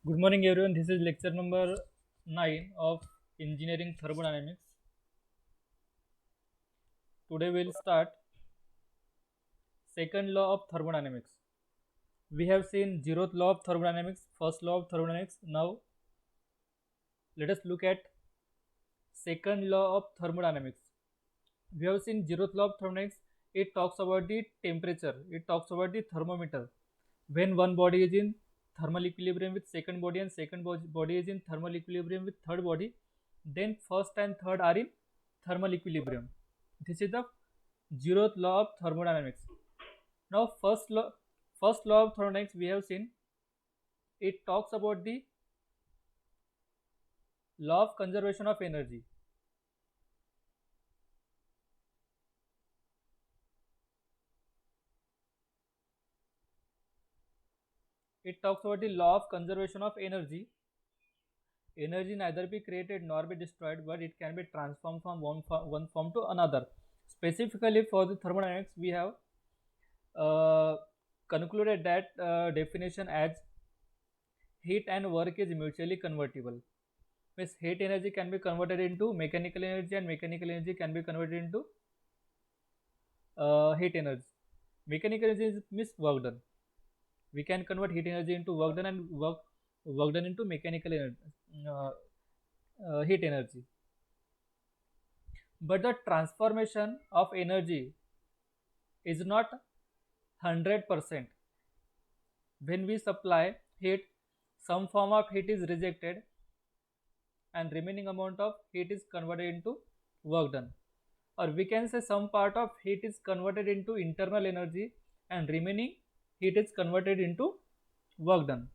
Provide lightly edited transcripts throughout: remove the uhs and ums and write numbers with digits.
Good morning, everyone. This is lecture number 9 of Engineering Thermodynamics. Today we'll start second law of thermodynamics. We have seen zeroth law of thermodynamics, first law of thermodynamics. Now let us look at second law of thermodynamics. We have seen zeroth law of thermodynamics. It talks about the temperature. It talks about the thermometer. When one body is in thermal equilibrium with second body and body is in thermal equilibrium with third body, then first and third are in thermal equilibrium. This is the zeroth law of thermodynamics. Now first law of thermodynamics we have seen. It talks about the law of conservation of energy. It talks about the law of conservation of energy. Energy neither be created nor be destroyed, but it can be transformed from one form to another. Specifically for the thermodynamics, we have uh, concluded that definition as heat and work is mutually convertible. Means heat energy can be converted into mechanical energy and mechanical energy can be converted into heat energy. Mechanical energy means work done. We can convert heat energy into work done and work done into mechanical energy, heat energy. But the transformation of energy is not 100%. When we supply heat, some form of heat is rejected and remaining amount of heat is converted into work done. Or we can say some part of heat is converted into internal energy and remaining heat is converted into work done.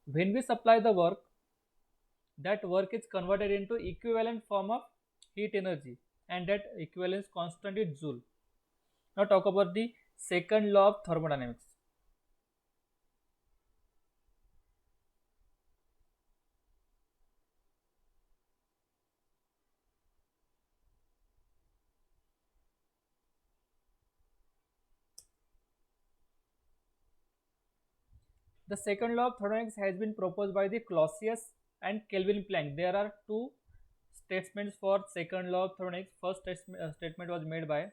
When we supply the work, that work is converted into equivalent form of heat energy and that equivalence constant is joule. Now talk about the second law of thermodynamics. The second law of thermodynamics has been proposed by the Clausius and Kelvin Planck. There are two statements for second law of thermodynamics. First statement was made by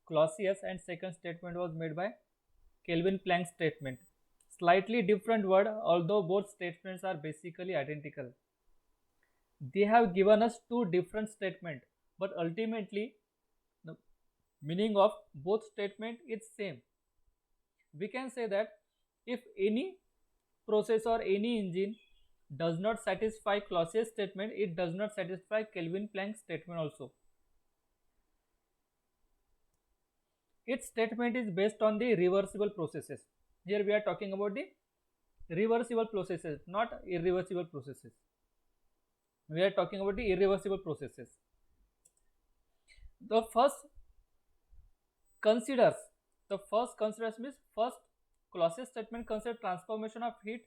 Clausius and second statement was made by Kelvin Planck statement. Slightly different word, although both statements are basically identical. They have given us two different statements, but ultimately the meaning of both statement is same. We can say that if any process or any engine does not satisfy Clausius statement, it does not satisfy Kelvin Planck statement also. Its statement is based on the reversible processes. Here we are talking about the reversible processes, not irreversible processes. We are talking about the irreversible processes. The first considers means first Clausius statement considers transformation of heat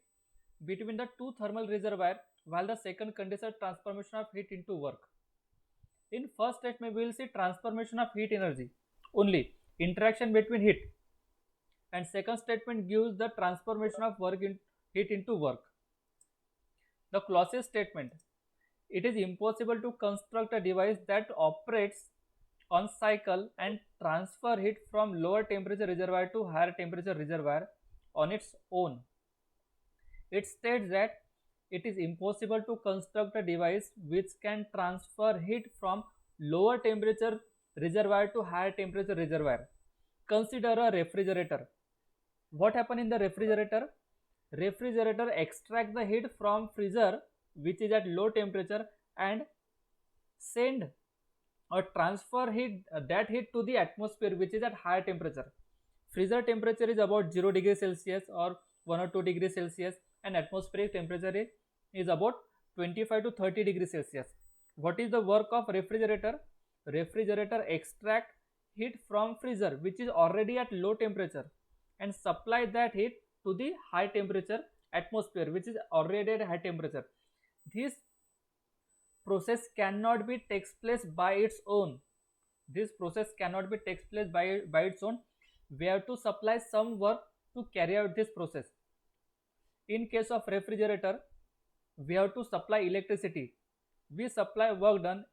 between the two thermal reservoir, while the second considers transformation of heat into work. In first statement we will see transformation of heat energy only, interaction between heat, and second statement gives the transformation of heat into work. The Clausius statement, it is impossible to construct a device that operates on cycle and transfer heat from lower temperature reservoir to higher temperature reservoir on its own. It states that it is impossible to construct a device which can transfer heat from lower temperature reservoir to higher temperature reservoir. Consider a refrigerator. What happens in the refrigerator? Refrigerator extract the heat from freezer which is at low temperature and send or transfer heat that heat to the atmosphere which is at higher temperature. Freezer temperature is about 0 degrees Celsius or 1 or 2 degrees Celsius and atmospheric temperature is about 25 to 30 degrees Celsius. What is the work of refrigerator? Refrigerator extract heat from freezer which is already at low temperature and supply that heat to the high temperature atmosphere which is already at high temperature. This process cannot be takes place by its own. This process cannot be takes place by its own. We have to supply some work to carry out this process. In case of refrigerator, we have to supply electricity. We supply work done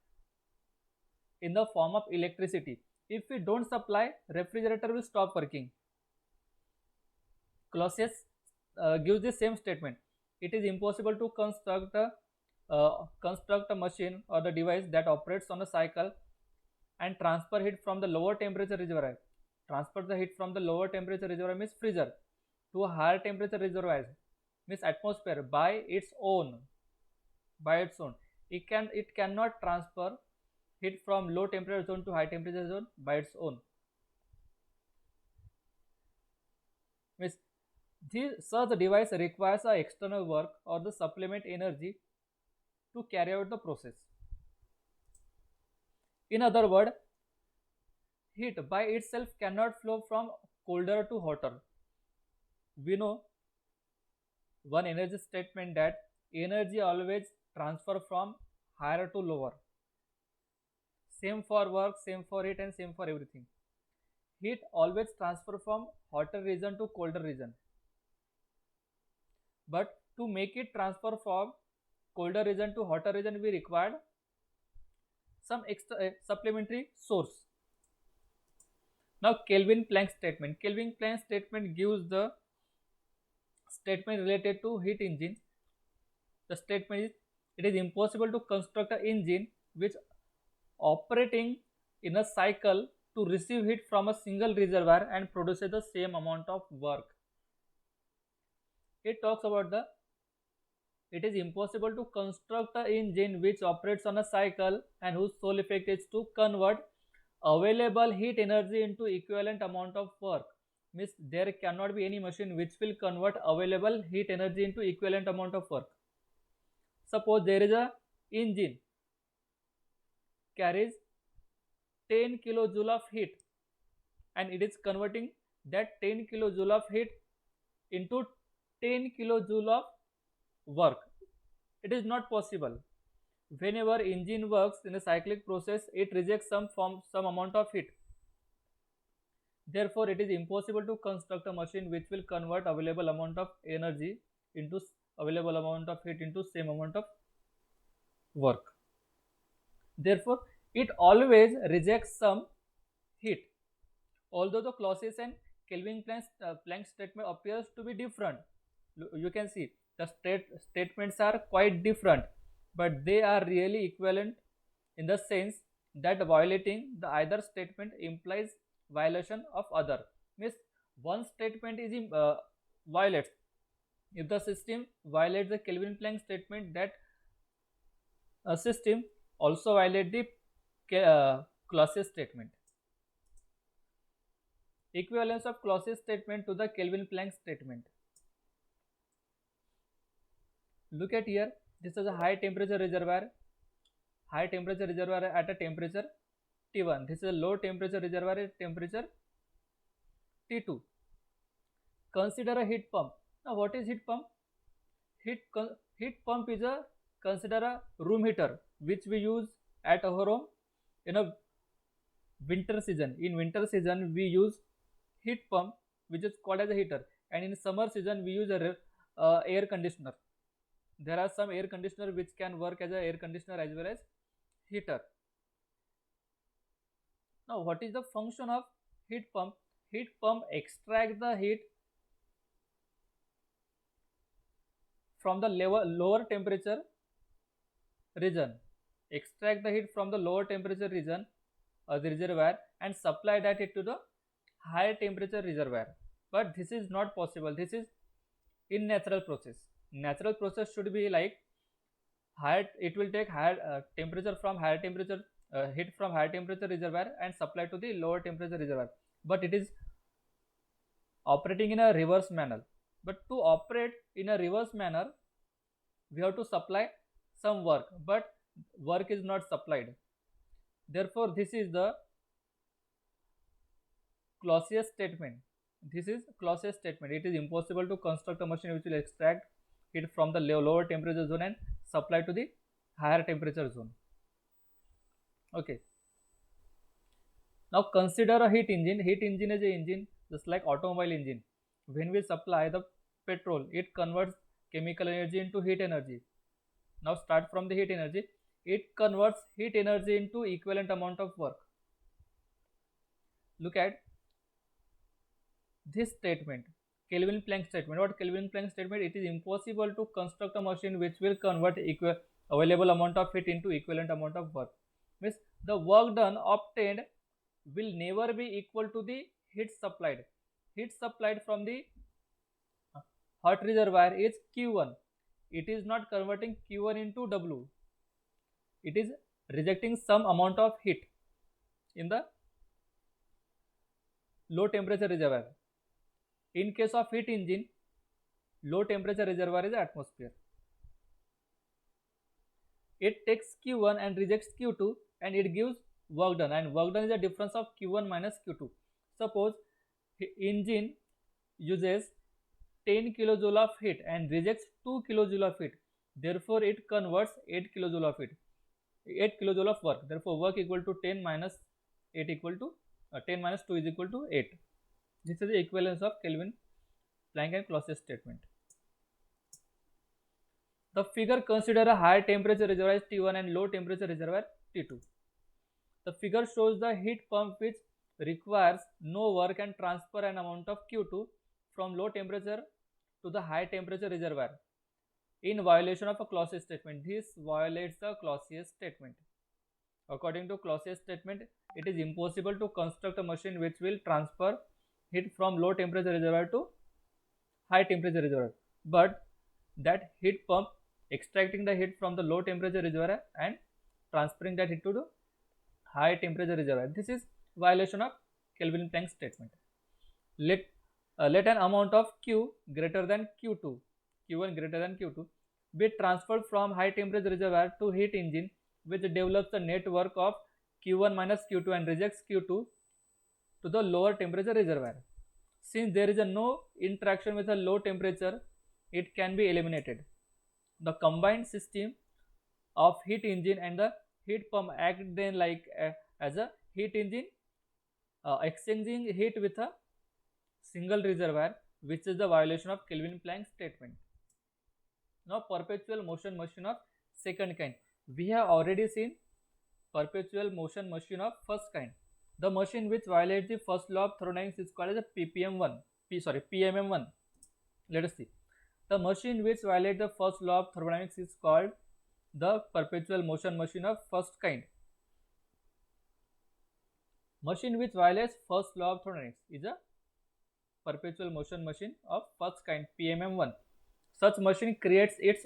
in the form of electricity. If we don't supply, refrigerator will stop working. Clausius gives the same statement. It is impossible to construct a machine or the device that operates on a cycle and transfer heat from the lower temperature reservoir. Transfer the heat from the lower temperature reservoir means freezer to a higher temperature reservoir means atmosphere by its own. It cannot transfer heat from low temperature zone to high temperature zone by its own. Means such device requires a external work or the supplement energy to carry out the process. In other words, heat by itself cannot flow from colder to hotter. We know one energy statement that energy always transfer from higher to lower. Same for work, same for heat, and same for everything. Heat always transfer from hotter region to colder region. But to make it transfer from colder region to hotter region, we required some extra supplementary source. Now Kelvin-Planck statement. Kelvin-Planck statement gives the statement related to heat engine. The statement is, it is impossible to construct an engine which operating in a cycle to receive heat from a single reservoir and produces the same amount of work. It talks about it is impossible to construct an engine which operates on a cycle and whose sole effect is to convert available heat energy into equivalent amount of work. Means there cannot be any machine which will convert available heat energy into equivalent amount of work. Suppose there is a engine carries 10 kilojoule of heat and it is converting that 10 kilojoule of heat into 10 kilojoule of work. It is not possible. Whenever engine works in a cyclic process, it rejects some amount of heat. Therefore, it is impossible to construct a machine which will convert available amount of energy into available amount of heat into same amount of work. Therefore, it always rejects some heat. Although the Clausius and Kelvin-Planck statement appears to be different, you can see the statements are quite different, but they are really equivalent in the sense that violating the either statement implies violation of other. Means one statement is violates. If the system violates the Kelvin-Planck statement, that system also violate the Clausius statement. Equivalence of Clausius statement to the Kelvin-Planck statement. Look at here, this is a high temperature reservoir at a temperature T1. This is a low temperature reservoir at temperature T2. Consider a heat pump. Now what is heat pump? Heat pump is consider a room heater which we use at our home in a winter season. In winter season we use heat pump which is called as a heater, and in summer season we use a air conditioner. There are some air conditioner which can work as an air conditioner as well as heater. Now what is the function of heat pump? Heat pump extracts the heat from the lower temperature region. Extract the heat from the lower temperature region the reservoir and supply that heat to the higher temperature reservoir. But this is not possible. This is in natural process. Natural process should be like higher. It will take higher temperature from higher temperature heat from higher temperature reservoir and supply to the lower temperature reservoir. But it is operating in a reverse manner. But to operate in a reverse manner, we have to supply some work, but work is not supplied. Therefore, this is the Clausius statement. This is Clausius statement. It is impossible to construct a machine which will extract heat from the lower temperature zone and supply to the higher temperature zone. Okay. Now consider a heat engine. Heat engine is an engine just like automobile engine. When we supply the petrol, it converts chemical energy into heat energy. Now start from the heat energy. It converts heat energy into equivalent amount of work. Look at this statement, Kelvin Planck statement. What Kelvin Planck statement? It is impossible to construct a machine which will convert available amount of heat into equivalent amount of work. Means the work done obtained will never be equal to the heat supplied. Heat supplied from the hot reservoir is Q1. It is not converting Q1 into W. It is rejecting some amount of heat in the low temperature reservoir. In case of heat engine, low temperature reservoir is atmosphere. It takes Q1 and rejects Q2 and it gives work done, and work done is the difference of Q1 minus Q2. Suppose engine uses 10 kilojoule of heat and rejects 2 kilojoule of heat. Therefore, it converts 8 kilojoule of heat, 8 kilojoule of work. Therefore, work equal to 10 minus 8 equal to 10 minus 2 is equal to 8. This is the equivalence of Kelvin Planck and Clausius statement. The figure consider a high temperature reservoir as T1 and low temperature reservoir T2. The figure shows the heat pump which requires no work and transfer an amount of Q2 from low temperature to the high temperature reservoir in violation of a Clausius statement. This violates the Clausius statement. According to Clausius statement, it is impossible to construct a machine which will transfer heat from low temperature reservoir to high temperature reservoir, but that heat pump extracting the heat from the low temperature reservoir and transferring that heat to the high temperature reservoir. This is violation of Kelvin Planck statement. Let an amount of Q greater than Q2, Q1 greater than Q2 be transferred from high temperature reservoir to heat engine, which develops a network of Q1 minus Q2 and rejects Q2 to the lower temperature reservoir. Since there is no interaction with a low temperature, it can be eliminated. The combined system of heat engine and the heat pump act then like as a heat engine exchanging heat with a single reservoir, which is the violation of Kelvin Planck statement. Now perpetual motion machine of second kind. We have already seen perpetual motion machine of first kind. The machine which violates the first law of thermodynamics is called as a PMM1. Let us see. The machine which violates the first law of thermodynamics is called the perpetual motion machine of first kind. Machine which violates first law of thermodynamics is a perpetual motion machine of first kind, PMM1. Such machine creates its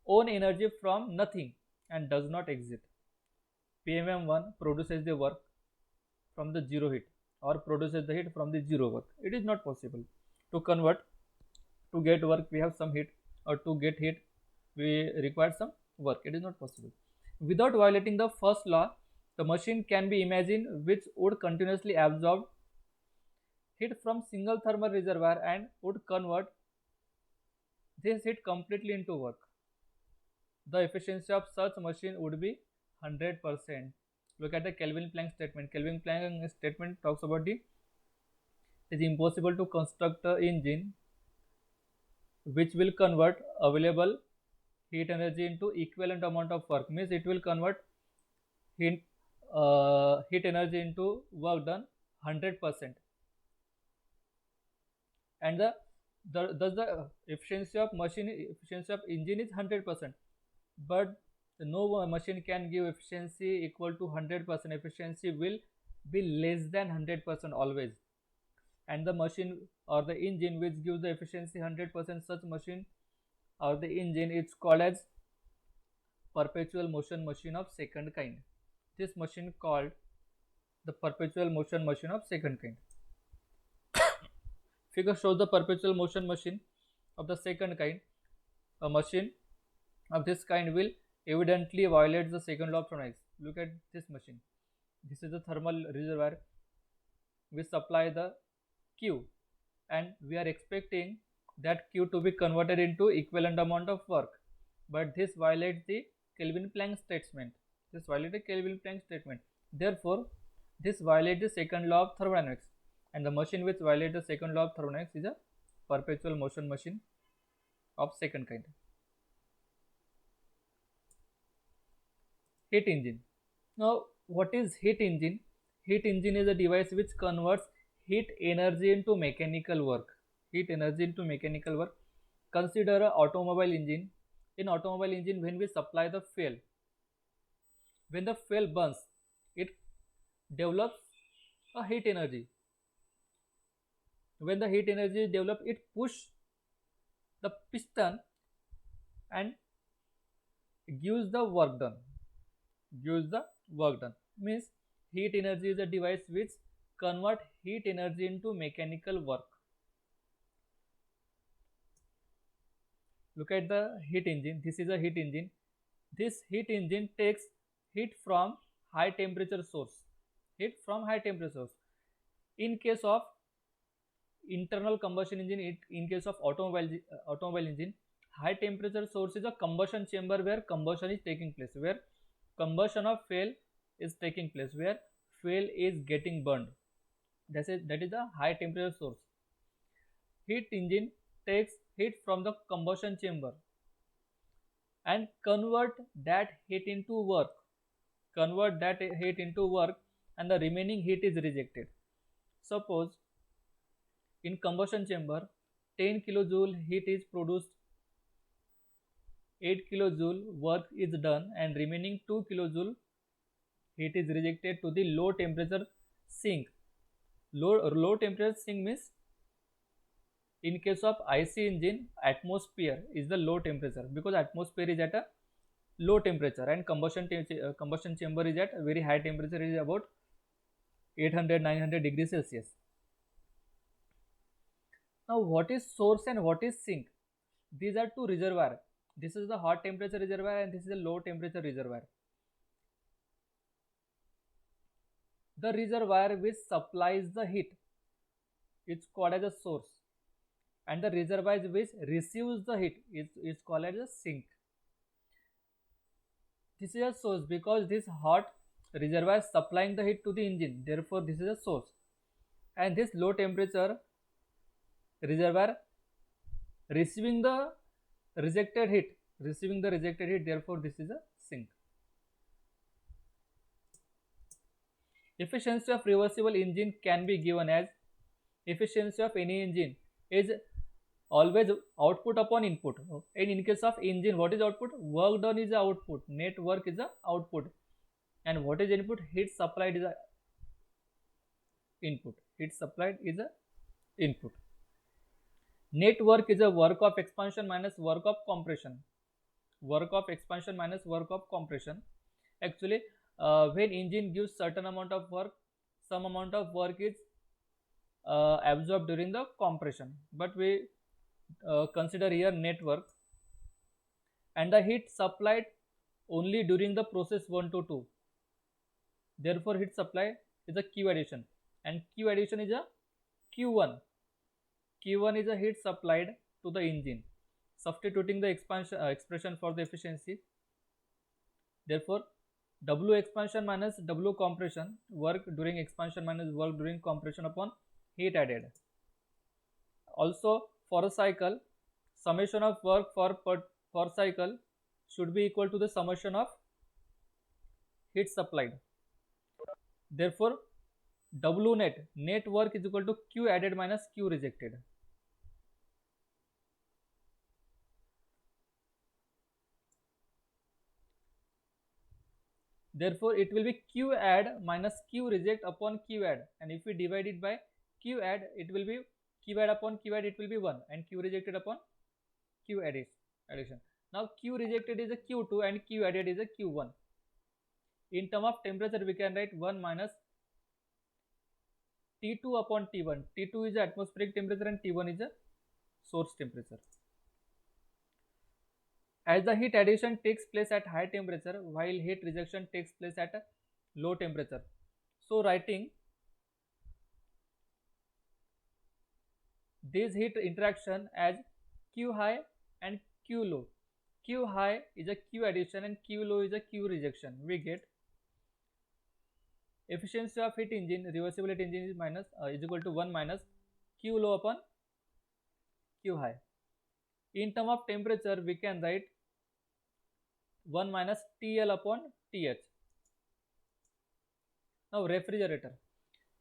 own energy from nothing and does not exist. PMM1 produces the work from the zero heat or produces the heat from the zero work. It is not possible to convert. To get work we have some heat, or to get heat we require some work. It is not possible. Without violating the first law, the machine can be imagined which would continuously absorb heat from single thermal reservoir and would convert this heat completely into work. The efficiency of such machine would be 100%. Look at the Kelvin Planck statement. Kelvin Planck statement talks about it is impossible to construct an engine which will convert available heat energy into equivalent amount of work. Means it will convert heat energy into work done 100%. And the efficiency of engine is 100%. But no machine can give efficiency equal to 100%. Efficiency will be less than 100% always. And the machine or the engine which gives the efficiency 100%, such machine or the engine is called as perpetual motion machine of second kind. This machine called the perpetual motion machine of second kind. Figure shows the perpetual motion machine of the second kind. A machine of this kind will evidently violate the second law of thermodynamics. Look at this machine. This is the thermal reservoir. We supply the Q and we are expecting that Q to be converted into equivalent amount of work. But this violates the Kelvin Planck statement. Therefore, this violates the second law of thermodynamics. And the machine which violates the second law of thermodynamics is a perpetual motion machine of second kind. Heat engine. Now, what is heat engine? Heat engine is a device which converts heat energy into mechanical work. Heat energy into mechanical work. Consider an automobile engine. In automobile engine, when we supply the fuel, when the fuel burns, it develops a heat energy. When the heat energy is developed, it push the piston and gives the work done. Gives the work done. Means heat energy is a device which convert heat energy into mechanical work. Look at the heat engine. This is a heat engine. This heat engine takes heat from high temperature source. Heat from high temperature source. In case of internal combustion engine, in case of automobile engine, high temperature source is a combustion chamber where combustion is taking place, where combustion of fuel is taking place, where fuel is getting burned. That is a high temperature source. Heat engine takes heat from the combustion chamber and convert that heat into work. Convert that heat into work, and the remaining heat is rejected. Suppose in combustion chamber 10 kilojoule heat is produced, 8 kilojoule work is done, and remaining 2 kilojoule heat is rejected to the low temperature sink. Low temperature sink means in case of IC engine, atmosphere is the low temperature, because atmosphere is at a low temperature and combustion chamber is at a very high temperature, is about 800-900 degrees Celsius. Now, what is source and what is sink? These are two reservoirs. This is the hot temperature reservoir and this is a low temperature reservoir. The reservoir which supplies the heat is called as a source, and the reservoir which receives the heat is called as a sink. This is a source because this hot reservoir is supplying the heat to the engine, therefore this is a source. And this low temperature reservoir receiving the rejected heat, therefore this is a sink. Efficiency of reversible engine can be given as efficiency of any engine is always output upon input. And in case of engine, what is output? Work done is the output, net work is the output, and what is input? Heat supplied is the input. Heat supplied is a input. Net work is a work of expansion minus work of compression. Work of expansion minus work of compression. Actually, when engine gives certain amount of work, some amount of work is absorbed during the compression, but we consider here net work, and the heat supplied only during the process 1 to 2. Therefore, heat supply is a Q addition, and Q addition is a Q1. Q1 is a heat supplied to the engine, substituting the expression for the efficiency. Therefore, W expansion minus W compression, work during expansion minus work during compression upon heat added. Also, for a cycle, summation of work for cycle should be equal to the summation of heat supplied. Therefore, W net work is equal to Q added minus Q rejected. Therefore, it will be Q add minus Q reject upon Q add, and if we divide it by Q add, it will be Q add upon Q add, it will be 1, and Q rejected upon Q addition. Now, Q rejected is a Q2 and Q added is a Q1. In term of temperature, we can write 1 minus T2 upon T1. T2 is the atmospheric temperature and T1 is the source temperature. As the heat addition takes place at high temperature while heat rejection takes place at a low temperature. So, writing this heat interaction as Q high and Q low. Q high is a Q addition and Q low is a Q rejection. We get efficiency of heat engine, reversible heat engine is equal to 1 minus Q low upon Q high. In term of temperature, we can write 1 minus TL upon TH. Now refrigerator.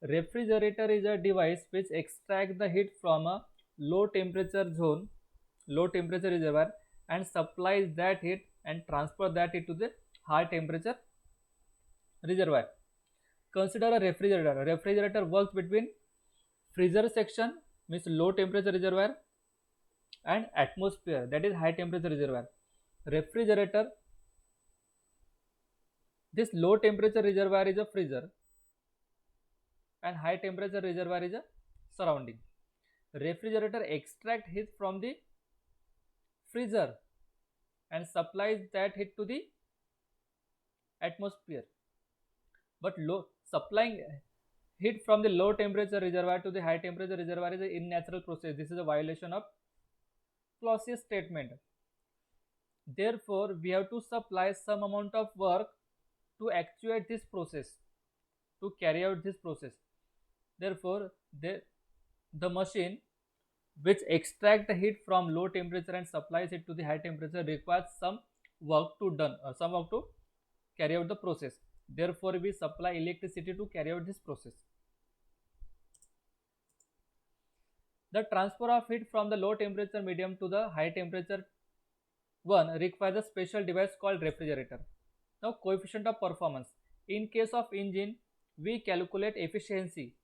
Refrigerator is a device which extracts the heat from a low temperature zone, low temperature reservoir, and supplies that heat and transfer that heat to the high temperature reservoir. Consider a refrigerator. A refrigerator works between freezer section, means low temperature reservoir, and atmosphere, that is high temperature reservoir. Refrigerator, this low temperature reservoir is a freezer and high temperature reservoir is a surrounding. Refrigerator extract heat from the freezer and supplies that heat to the atmosphere. But supplying heat from the low temperature reservoir to the high temperature reservoir is an unnatural process. This is a violation of Clausius statement. Therefore, we have to supply some amount of work to actuate this process, to carry out this process. Therefore, the machine which extract the heat from low temperature and supplies it to the high temperature requires some work to carry out the process. Therefore, we supply electricity to carry out this process. The transfer of heat from the low temperature medium to the high temperature one requires a special device called refrigerator. Now, coefficient of performance. In case of engine, we calculate efficiency,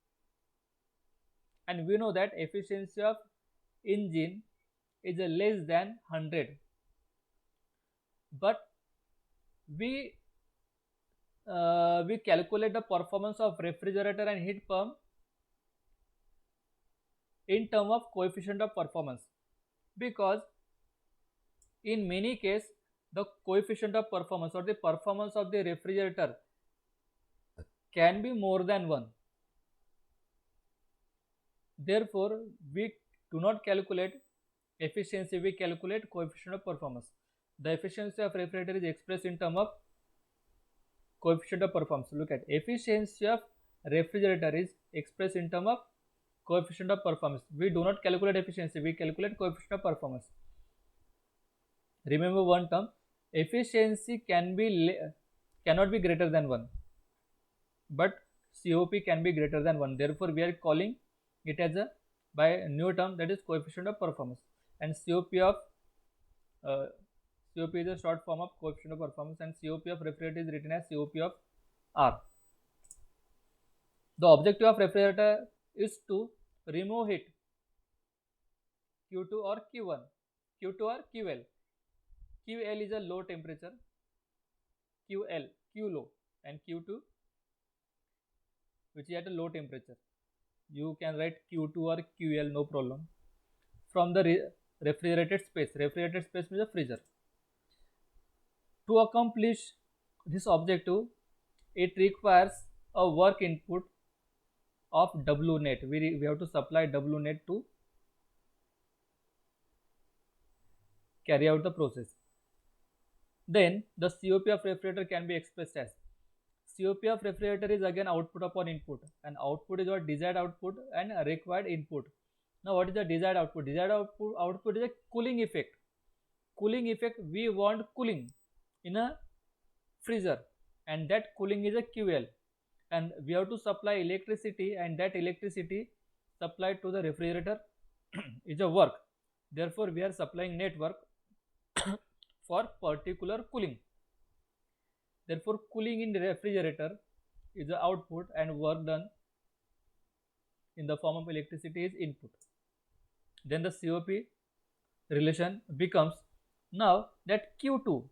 and we know that efficiency of engine is less than 100, but we calculate the performance of refrigerator and heat pump in term of coefficient of performance, because in many cases the coefficient of performance or the performance of the refrigerator can be more than 1. Therefore, we do not calculate efficiency, we calculate coefficient of performance. The efficiency of refrigerator is expressed in terms of coefficient of performance. Look at efficiency of refrigerator is expressed in terms of coefficient of performance. We do not calculate efficiency, we calculate coefficient of performance. Remember one term, efficiency cannot be greater than 1, but COP can be greater than 1. Therefore, we are calling it as a by a new term, that is coefficient of performance, and COP is a short form of coefficient of performance, and COP of refrigerator is written as COP of R. The objective of refrigerator is to remove heat Q2 or Q1, Q2 or QL. QL is a low temperature, Q low, and Q2 which is at a low temperature. You can write Q2 or QL, no problem. From the refrigerated space means a freezer. To accomplish this objective, it requires a work input of W net. We have to supply W net to carry out the process. Then the COP of refrigerator can be expressed as COP of refrigerator is again output upon input, and output is what desired output and required input. Now, what is the desired output? Desired output is a cooling effect. Cooling effect, we want cooling in a freezer, and that cooling is a QL, and we have to supply electricity, and that electricity supplied to the refrigerator is a work. Therefore, we are supplying network for particular cooling. Therefore, cooling in the refrigerator is the output, and work done in the form of electricity is input. Then the COP relation becomes now that Q2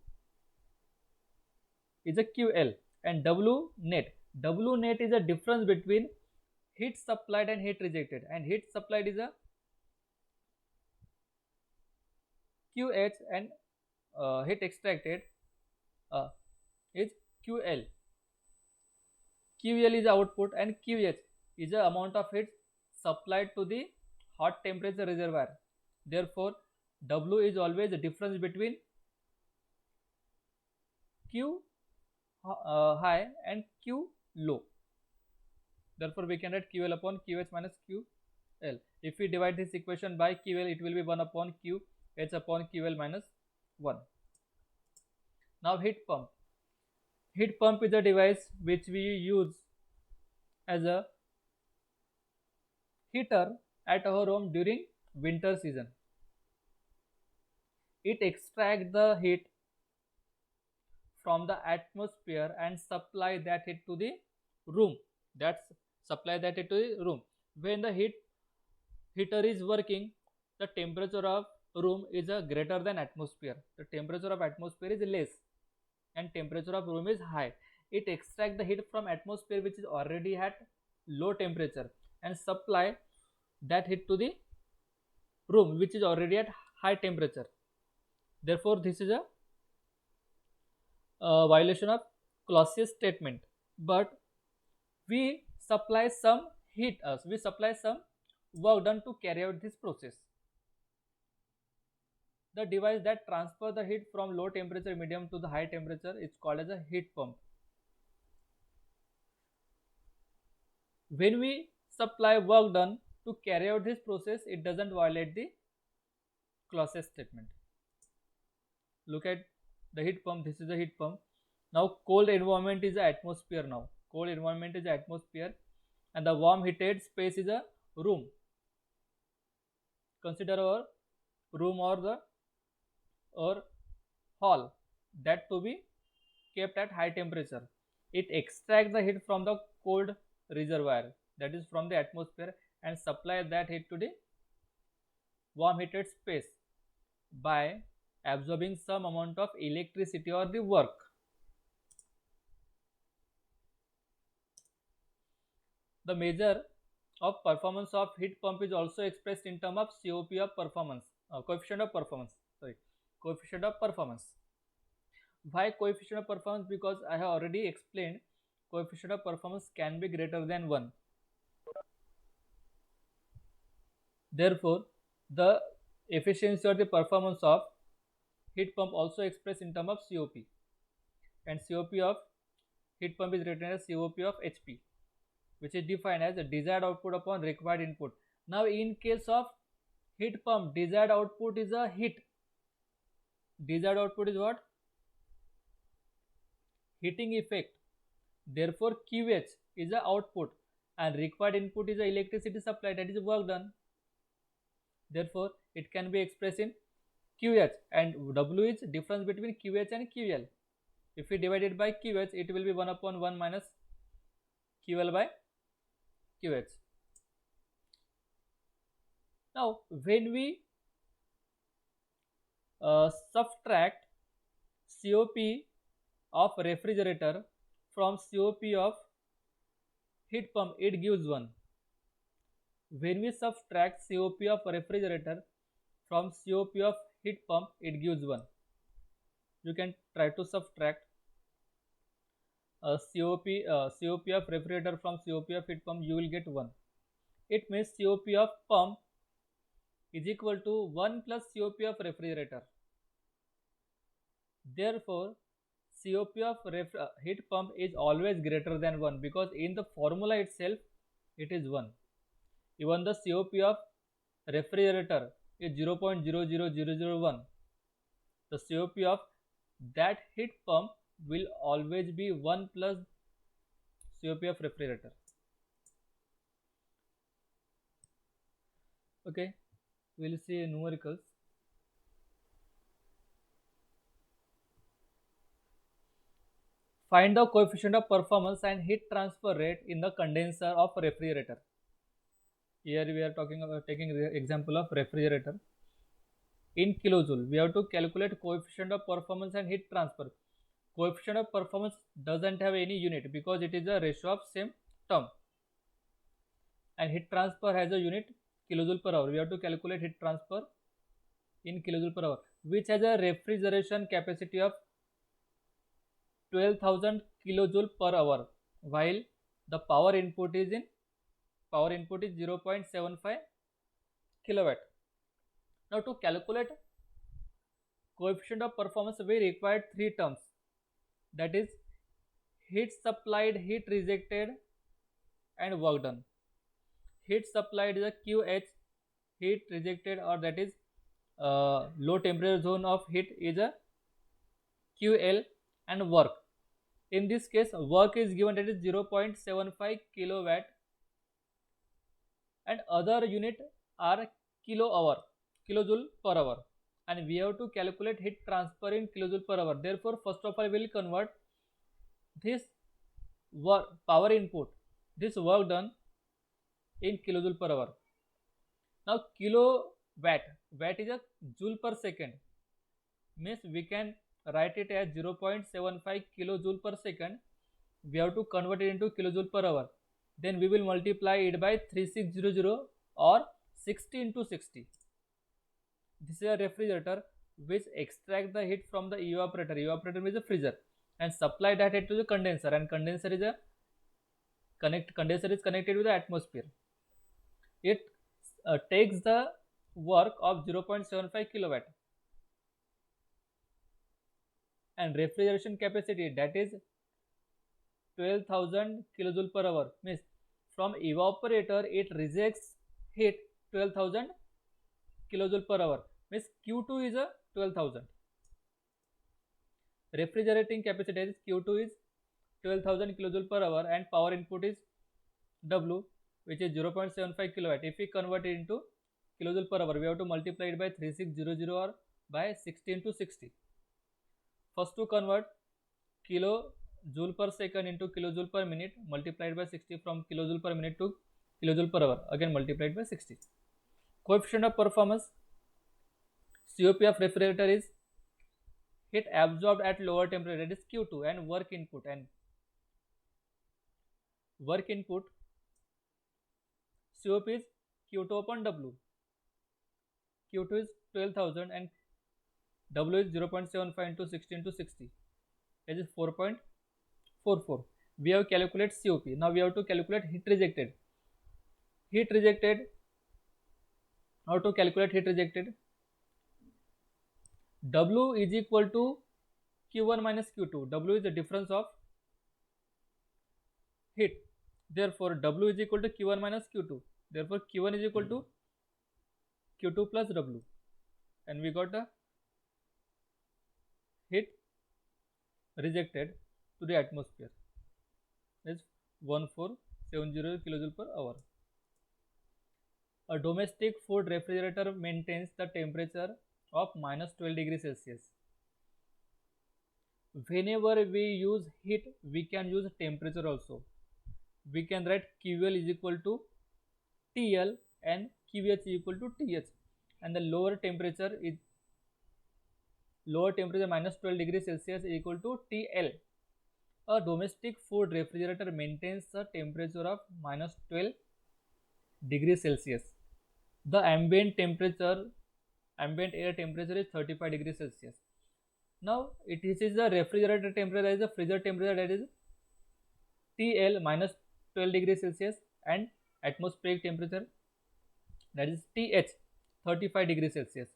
is a QL and W net. W net is a difference between heat supplied and heat rejected, and heat supplied is a QH, and heat extracted is QL. QL is output, and QH is the amount of heat supplied to the hot temperature reservoir. Therefore, W is always the difference between Q high and Q low. Therefore, we can write QL upon QH minus QL. If we divide this equation by QL, it will be 1 upon Q H upon QL minus 1. Now heat pump. Heat pump is a device which we use as a heater at our home during winter season. It extracts the heat from the atmosphere and supply that heat to the room. That's supply that heat to the room. When the heater is working, the temperature of room is greater than atmosphere. The temperature of atmosphere is less and temperature of room is high. It extracts the heat from atmosphere which is already at low temperature and supply that heat to the room which is already at high temperature. Therefore, this is a violation of Clausius statement. But we supply some heat, we supply some work done to carry out this process. The device that transfers the heat from low temperature medium to the high temperature is called as a heat pump. When we supply work done to carry out this process, it doesn't violate the Clausius statement. Look at the heat pump. This is the heat pump. Now cold environment is the atmosphere. Now cold environment is the atmosphere and the warm heated space is a room. Consider our room or hall that to be kept at high temperature. It extracts the heat from the cold reservoir, that is from the atmosphere, and supply that heat to the warm heated space by absorbing some amount of electricity or the work. The measure of performance of heat pump is also expressed in terms of COP of performance, coefficient of performance. Coefficient of performance. Why coefficient of performance? Because I have already explained coefficient of performance can be greater than 1. Therefore, the efficiency or the performance of heat pump also expressed in terms of COP, and COP of heat pump is written as COP of HP, which is defined as a desired output upon required input. Now in case of heat pump, desired output is a heat. Desired output is what? Heating effect. Therefore QH is the output and required input is the electricity supply, that is work done. Therefore it can be expressed in QH, and W is difference between QH and QL. If we divide it by QH, it will be 1 upon 1 minus QL by QH. Now when we subtract COP of refrigerator from COP of heat pump, it gives 1. When we subtract COP of refrigerator from COP of heat pump, it gives 1. You can try to subtract COP of refrigerator from COP of heat pump, you will get 1. It means COP of pump is equal to 1 plus COP of refrigerator. Therefore, COP of heat pump is always greater than 1, because in the formula itself it is 1. Even the COP of refrigerator is 0.00001. The COP of that heat pump will always be 1 plus COP of refrigerator. Okay, we will see numericals. Find the coefficient of performance and heat transfer rate in the condenser of refrigerator. Here we are talking about taking the example of refrigerator. In kilojoule, we have to calculate coefficient of performance and heat transfer. Coefficient of performance doesn't have any unit because it is a ratio of same term, and heat transfer has a unit kilojoule per hour. We have to calculate heat transfer in kilojoule per hour, which has a refrigeration capacity of 12,000 kilojoule per hour, while the power input is 0.75 kilowatt. Now to calculate coefficient of performance, we require 3 terms, that is heat supplied, heat rejected, and work done. Heat supplied is a QH, heat rejected, or that is low temperature zone of heat is a QL, and work. In this case, work is given, that is 0.75 kilowatt, and other unit are kilojoule per hour, and we have to calculate heat transfer in kilojoule per hour. Therefore, first of all, we will convert this work power input, this work done, in kilojoule per hour. Now watt is a joule per second, means we can write it as 0.75 kilojoule per second. We have to convert it into kilojoule per hour. Then we will multiply it by 3600 or 60 into 60. This is a refrigerator which extract the heat from the evaporator. Evaporator is a freezer, and supply that heat to the condenser, and condenser is connected with the atmosphere. It takes the work of 0.75 kilowatt, and refrigeration capacity, that is 12,000 kilojoule per hour, means from evaporator it rejects heat 12,000 kilojoule per hour, means Q2 is a 12,000. Refrigerating capacity, that is Q2, is 12,000 kilojoule per hour, and power input is W, which is 0.75 kilowatt. If we convert it into kilojoule per hour, we have to multiply it by 3600 or by 60 into 60. First to convert kilojoule per second into kilojoule per minute, multiplied by 60, from kilojoule per minute to kilojoule per hour, again multiplied by 60. Coefficient of performance, COP of refrigerator is heat absorbed at lower temperature, that is Q2, and work input COP is Q2 upon W. Q2 is 12,000 and W is 0.75 into 60 into 60, that is 4.44. We have calculated COP. Now we have to calculate heat rejected. How to calculate heat rejected? W is equal to Q1 minus Q2. W is the difference of heat. Therefore, W is equal to Q1 minus Q2. Therefore, Q1 is equal to Q2 plus W. And we got the heat rejected to the atmosphere. That is 1470 kilojoule per hour. A domestic food refrigerator maintains the temperature of minus 12 degrees Celsius. Whenever we use heat, we can use temperature also. We can write QL is equal to TL and QH is equal to TH, and the lower temperature minus 12 degrees Celsius is equal to TL. A domestic food refrigerator maintains a temperature of minus 12 degrees Celsius. The ambient air temperature is 35 degrees Celsius. Now it is the refrigerator temperature, that is the freezer temperature, that is TL minus 12 degrees Celsius, and atmospheric temperature, that is TH 35 degrees Celsius.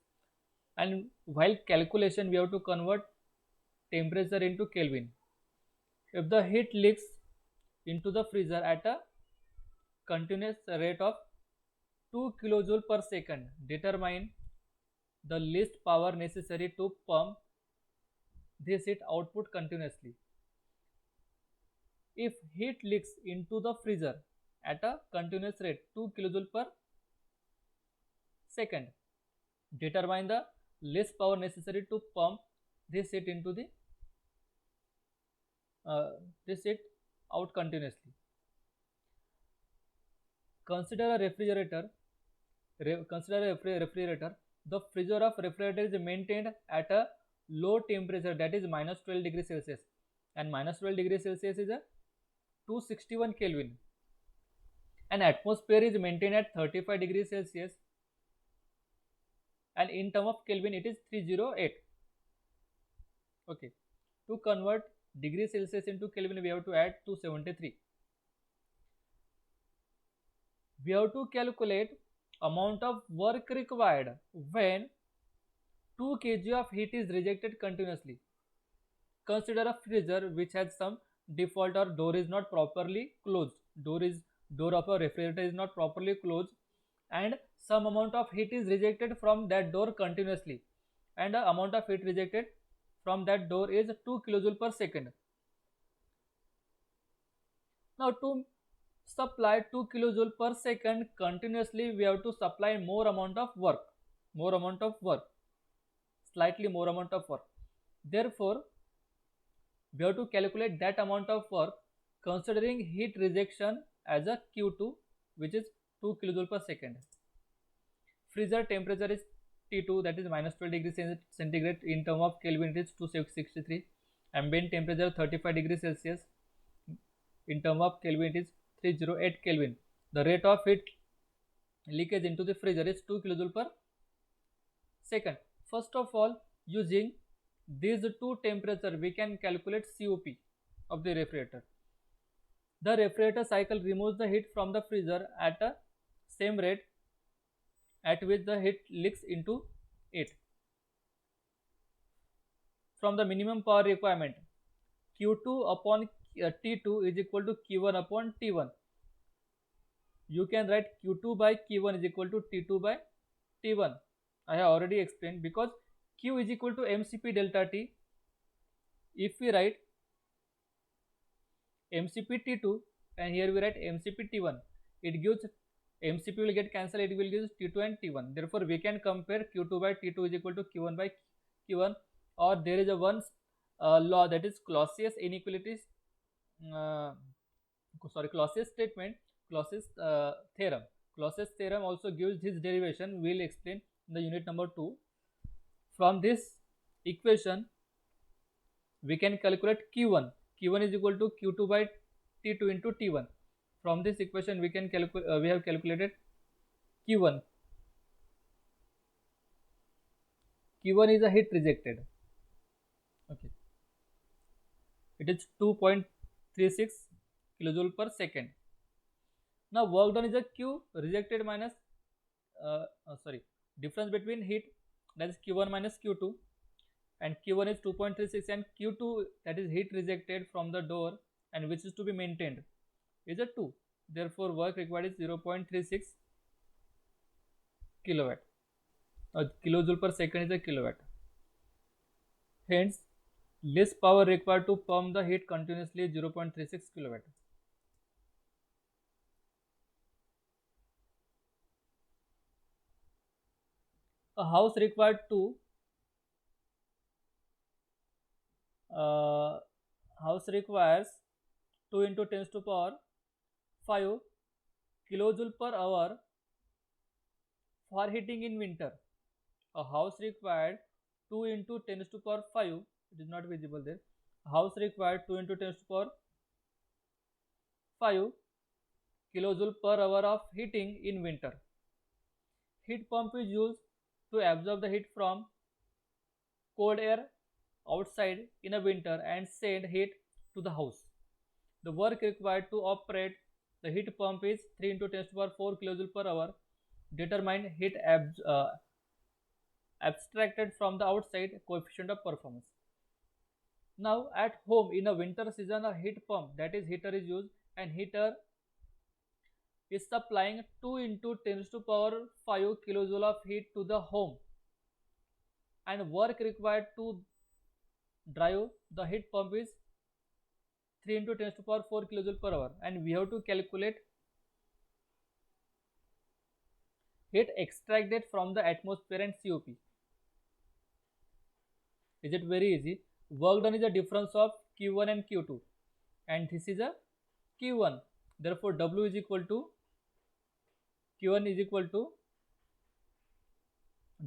And while calculation, we have to convert temperature into Kelvin. If the heat leaks into the freezer at a continuous rate of 2 kilojoule per second, determine the least power necessary to pump this heat output continuously. If heat leaks into the freezer at a continuous rate 2 kilojoule per second, determine the least power necessary to pump this heat into the this heat out continuously. Consider a refrigerator. The freezer of refrigerator is maintained at a low temperature, that is minus 12 degrees Celsius, and minus 12 degrees Celsius is a 261 Kelvin, and atmosphere is maintained at 35 degrees Celsius, and in term of Kelvin it is 308. Okay, to convert degree Celsius into Kelvin, we have to add 273. We have to calculate amount of work required when 2 kg of heat is rejected continuously. Consider a freezer which has some default or door is not properly closed. Door of a refrigerator is not properly closed, and some amount of heat is rejected from that door continuously, and the amount of heat rejected from that door is 2 kilojoule per second. Now to supply 2 kilojoule per second continuously, we have to supply more amount of work, slightly more amount of work. Therefore, we have to calculate that amount of work considering heat rejection as a Q2, which is 2 kilojoule per second. Freezer temperature is T2, that is minus 12 degrees centigrade. In term of Kelvin, it is 263. Ambient temperature 35 degrees Celsius. In term of Kelvin, it is 308 Kelvin. The rate of heat leakage into the freezer is 2 kilojoule per second. First of all, using these two temperature, we can calculate COP of the refrigerator. The refrigerator cycle removes the heat from the freezer at a same rate at which the heat leaks into it. From the minimum power requirement, Q2 upon T2 is equal to Q1 upon T1. You can write Q2 by Q1 is equal to T2 by T1. I have already explained, because Q is equal to MCP delta T. If we write MCP T2 and here we write MCP T1, it gives MCP will get cancelled, it will give T2 and T1. Therefore, we can compare Q2 by T2 is equal to Q1 by Q1, or there is a one law, that is Clausius inequalities, Clausius statement, Clausius theorem. Clausius theorem also gives this derivation. We will explain in the unit number 2. From this equation, we can calculate Q1. Q1 is equal to Q2 by T2 into T1. From this equation, we can calculate. We have calculated Q1. Q1 is a heat rejected. Okay, it is 2.36 kilojoule per second. Now work done is a Q rejected minus difference between heat, that is Q1 minus Q2, and Q1 is 2.36 and Q2, that is heat rejected from the door and which is to be maintained, is a 2. Therefore, work required is 0.36 kilowatt. Kilojoule per second is a kilowatt. Hence, less power required to pump the heat continuously is 0.36 kilowatt. A house required to house requires 2 into 10 to power 5 kilojoule per hour for heating in winter. A house required 2 into 10 to power 5, it is not visible there. A house required 2 into 10 to power 5 kilojoule per hour of heating in winter. Heat pump is used to absorb the heat from cold air outside in a winter and send heat to the house. The work required to operate the heat pump is 3 into 10 to power 4 kilojoule per hour. Determine heat abstracted from the outside coefficient of performance. Now at home in a winter season, a heat pump, that is heater, is used, and heater is supplying 2 into 10 to power 5 kilojoule of heat to the home, and work required to drive the heat pump is 3 into 10 to power 4 kilojoule per hour, and we have to calculate heat extracted from the atmosphere and COP. Is it very easy? Work done is a difference of Q1 and Q2, and this is a Q1. Therefore, W is equal to Q1 is equal to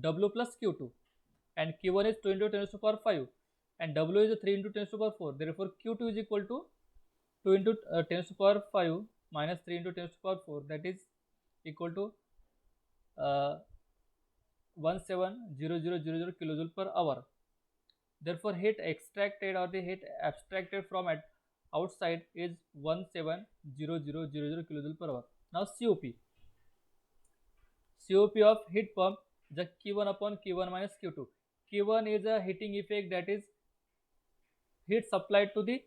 W plus Q2, and Q1 is 2 into 10 to power 5 and W is 3 into 10 to power 4. Therefore, Q2 is equal to 2 into 10 to power 5 minus 3 into 10 to power 4, that is equal to 170000 kilojoule per hour. Therefore, heat extracted or the heat abstracted from outside is 170000 kilojoule per hour. Now COP. COP of heat pump is a Q1 upon Q1 minus Q2. Q1 is a heating effect, that is heat supplied to the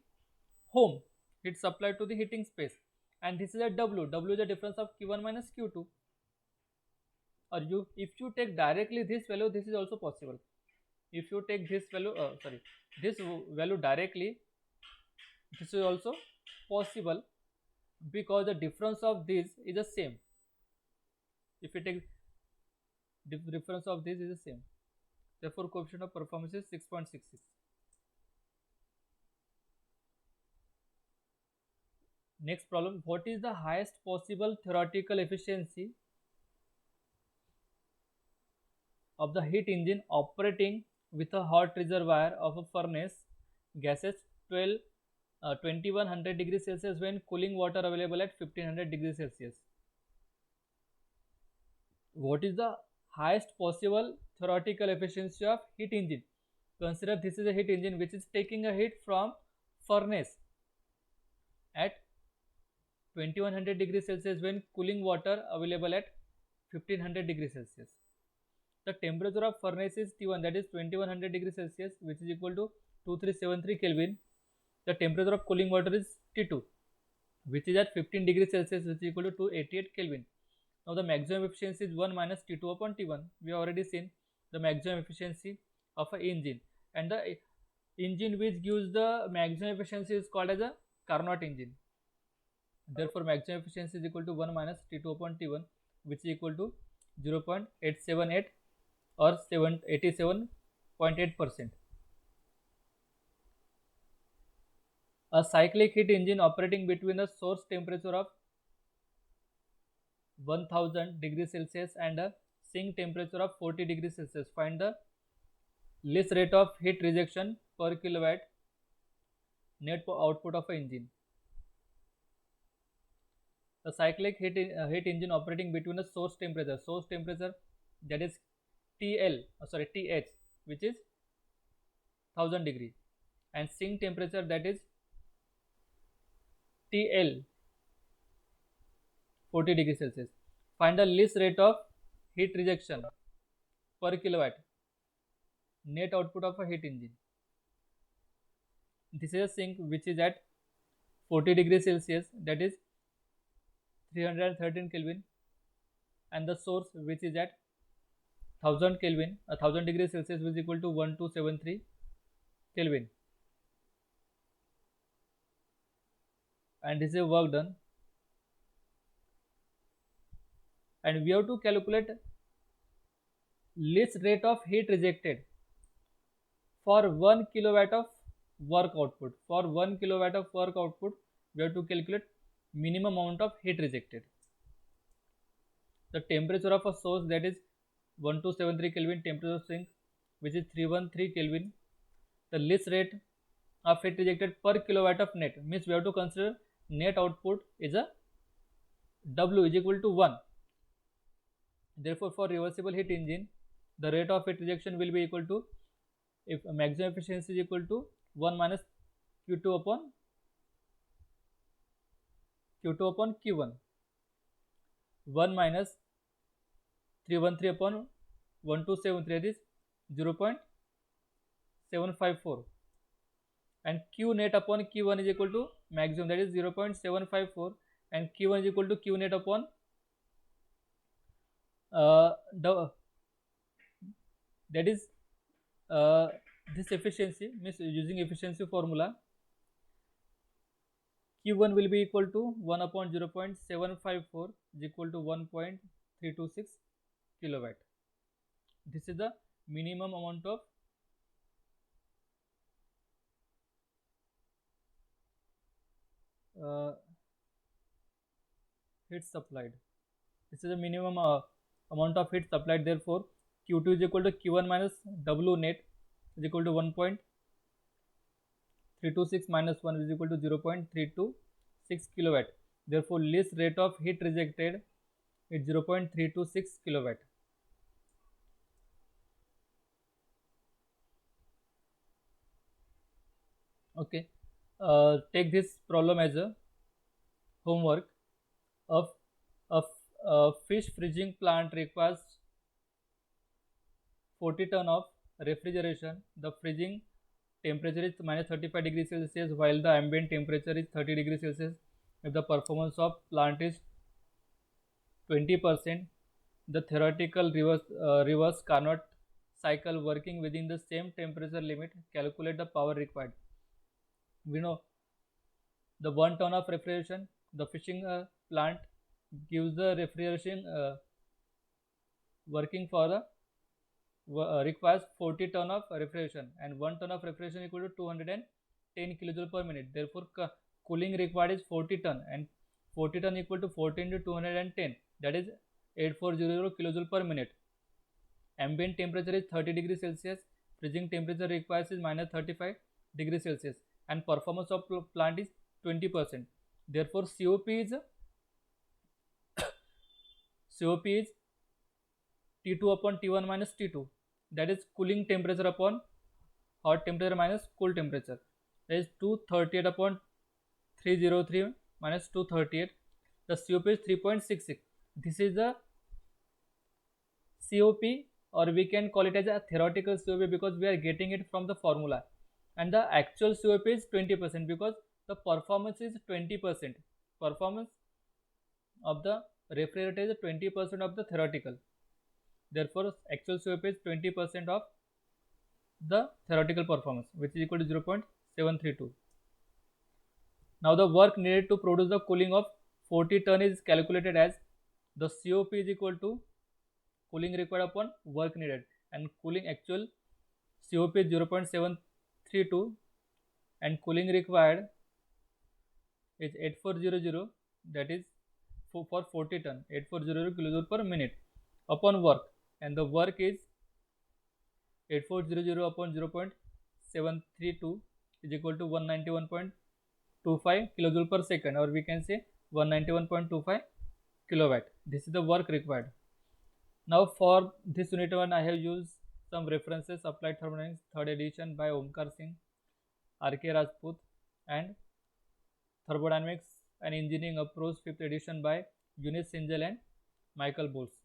home, heat supplied to the heating space, and this is a W. W is the difference of Q1 minus Q2. or if you take directly this value, this is also possible. If you take this value, this value directly, this is also possible, because the difference of this is the same. If you take difference of this is the same, therefore coefficient of performance is 6.66. Next problem, what is the highest possible theoretical efficiency of the heat engine operating with a hot reservoir of a furnace gases 2100 degrees Celsius when cooling water available at 1500 degrees Celsius? What is the highest possible theoretical efficiency of heat engine? Consider this is a heat engine which is taking a heat from furnace at 2100 degrees Celsius when cooling water available at 1500 degrees Celsius. The temperature of furnace is T1, that is 2100 degrees Celsius, which is equal to 2373 Kelvin. The temperature of cooling water is T2, which is at 15 degrees Celsius, which is equal to 288 Kelvin. Now the maximum efficiency is 1 minus T2 upon T1. We have already seen the maximum efficiency of an engine, and the engine which gives the maximum efficiency is called as a Carnot engine. Therefore maximum efficiency is equal to 1 minus T2 upon T1, which is equal to 0.878 or 87.8%. A cyclic heat engine operating between a source temperature of 1000 degrees Celsius and a sink temperature of 40 degrees Celsius. Find the least rate of heat rejection per kilowatt net output of an engine. A cyclic heat engine operating between a source temperature that is TH, which is 1000 degree, and sink temperature that is TL, 40 degrees Celsius. Find the least rate of heat rejection per kilowatt net output of a heat engine. This is a sink which is at 40 degrees Celsius, that is 313 Kelvin, and the source which is at 1000 Kelvin, 1000 degrees Celsius, which is equal to 1273 Kelvin. And this is work done, and we have to calculate least rate of heat rejected for 1 kilowatt of work output. For 1 kilowatt of work output, we have to calculate minimum amount of heat rejected. The temperature of a source, that is 1273 Kelvin, temperature of sink which is 313 Kelvin. The least rate of heat rejected per kilowatt of net, means we have to consider net output is a W is equal to 1. Therefore for reversible heat engine, the rate of heat rejection will be equal to, if maximum efficiency is equal to 1 minus Q2 upon Q1, 1 minus 313 upon 1273, that is 0.754, and Q net upon Q1 is equal to maximum, that is 0.754, and Q1 is equal to Q net upon that is this efficiency, means using efficiency formula, Q1 will be equal to 1 upon 0.754 is equal to 1.326 kilowatt. This is the minimum amount of heat supplied. This is the minimum amount of heat supplied. Therefore Q2 is equal to Q1 minus W net is equal to 1.326 minus 1 is equal to 0.326 kilowatt. Therefore least rate of heat rejected is 0.326 kilowatt. Okay, take this problem as a homework. Of a fish freezing plant requires 40 ton of refrigeration. The freezing temperature is minus 35 degrees Celsius while the ambient temperature is 30 degrees Celsius. If the performance of plant is 20%, the theoretical reverse Carnot cycle working within the same temperature limit. Calculate the power required. We know the 1 ton of refrigeration, the fishing plant gives the refrigeration working for the requires 40 ton of refrigeration, and 1 ton of refrigeration equal to 210 kilojoule per minute. Therefore cooling required is 40 ton, and 40 ton equal to 14 to 210, that is 8400 kilojoule per minute. Ambient temperature is 30 degrees Celsius. Freezing temperature requires is minus 35 degrees Celsius, and performance of plant is 20%. Therefore COP is T2 upon T1 minus T2, that is cooling temperature upon hot temperature minus cool temperature, that is 238 upon 303 minus 238. The COP is 3.66. This is the COP, or we can call it as a theoretical COP because we are getting it from the formula, and the actual COP is 20% because the performance is 20%. Performance of the refrigerator is 20% of the theoretical. Therefore actual COP is 20% of the theoretical performance, which is equal to 0.732. Now the work needed to produce the cooling of 40 ton is calculated as the COP is equal to cooling required upon work needed, and cooling actual COP is 0.732 and cooling required is 8400, that is for 40 ton, 8400 kilojoule per minute upon work, and the work is 8400 upon 0.732 is equal to 191.25 kilojoule per second, or we can say 191.25 kilowatt. This is the work required. Now for this unit 1 I have used some references: Applied Thermodynamics 3rd edition by Omkar Singh, R.K. Rajput, and Thermodynamics and Engineering Approach 5th edition by Eunice Singel and Michael Bowles.